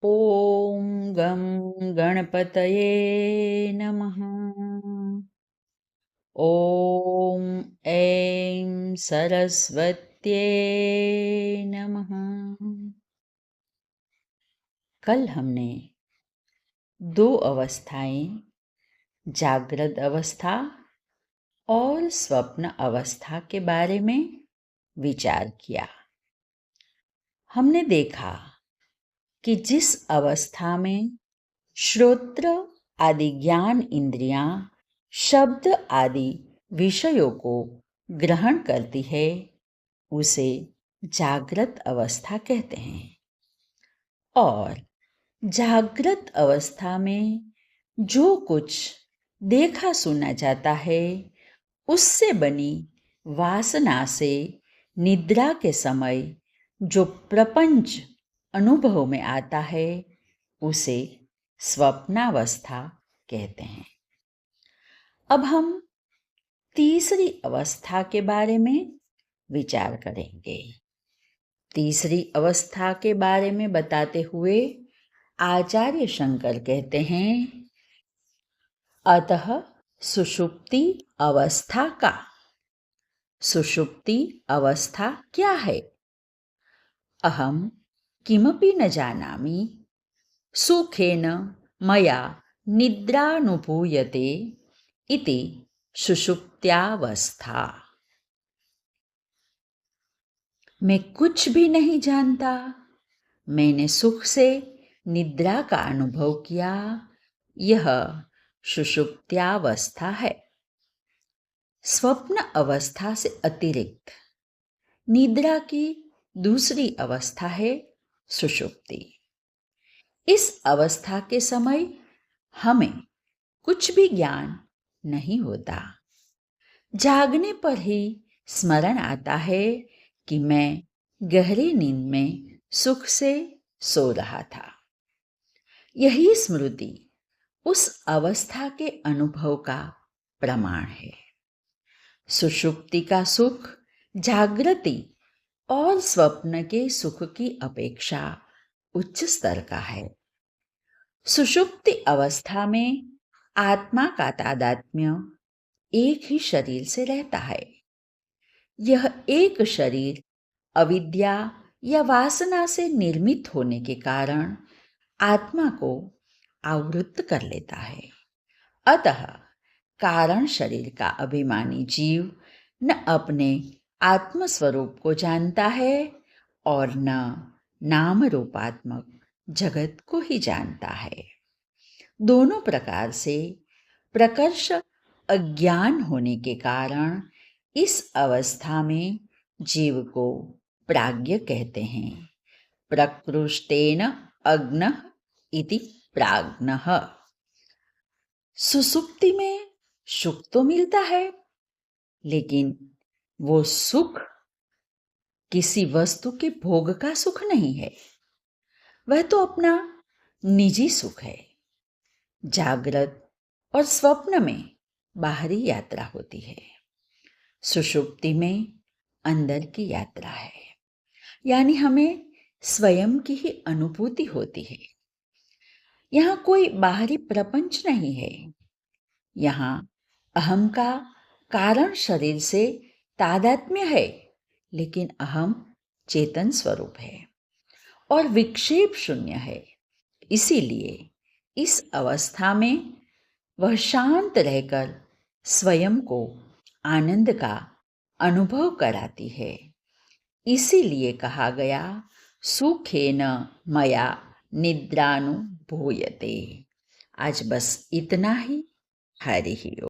ॐ गं गणपतये नमः। ॐ ऐं सरस्वत्यै नमः। कल हमने 2 अवस्थाएं, जागृत अवस्था और स्वप्न अवस्था के बारे में विचार किया। हमने देखा कि जिस अवस्था में श्रोत्र आदि ज्ञान इंद्रियां शब्द आदि विषयों को ग्रहण करती है उसे जागृत अवस्था कहते हैं। और जागृत अवस्था में जो कुछ देखा सुना जाता है उससे बनी वासना से निद्रा के समय जो प्रपंच अनुभव में आता है उसे स्वप्नावस्था कहते हैं। अब हम तीसरी अवस्था के बारे में विचार करेंगे। तीसरी अवस्था के बारे में बताते हुए आचार्य शंकर कहते हैं, अतः सुषुप्ति अवस्था का। सुषुप्ति अवस्था क्या है? अहम किमपि न जानामि सुखेन मया निद्रानुभूयते इति सुषुप्त्यावस्था। मैं कुछ भी नहीं जानता, मैंने सुख से निद्रा का अनुभव किया, यह सुषुप्त्यावस्था है। स्वप्न अवस्था से अतिरिक्त निद्रा की दूसरी अवस्था है सुषुप्ति। इस अवस्था के समय हमें कुछ भी ज्ञान नहीं होता। जागने पर ही स्मरण आता है कि मैं गहरी नींद में सुख से सो रहा था। यही स्मृति उस अवस्था के अनुभव का प्रमाण है। सुषुप्ति का सुख जागृति और स्वप्न के सुख की अपेक्षा उच्च स्तर का है। सुषुप्ति अवस्था में आत्मा का तादात्म्य एक ही शरीर से रहता है। यह एक शरीर अविद्या या वासना से निर्मित होने के कारण आत्मा को आवृत्त कर लेता है। अतः कारण शरीर का अभिमानी जीव न अपने आत्म स्वरूप को जानता है और न नाम रूपात्मक जगत को ही जानता है। दोनों प्रकार से प्रकर्ष अज्ञान होने के कारण इस अवस्था में जीव को प्राज्ञ कहते हैं। प्रकृष्टेन अग्नः इति प्राज्ञः। सुसुप्ति में सुख तो मिलता है, लेकिन वो सुख किसी वस्तु के भोग का सुख नहीं है, वह तो अपना निजी सुख है। जागृत और स्वप्न में बाहरी यात्रा होती है, सुषुप्ति में अंदर की यात्रा है, यानी हमें स्वयं की ही अनुभूति होती है। यहाँ कोई बाहरी प्रपंच नहीं है। यहाँ अहम का कारण शरीर से तादात्म्य है, लेकिन अहम चेतन स्वरूप है और विक्षेप शून्य है। इसीलिए इस अवस्था में वह शांत रहकर स्वयं को आनंद का अनुभव कराती है। इसीलिए कहा गया, सुखेन मया निद्रानुभूयते। आज बस इतना ही। हरि ओम।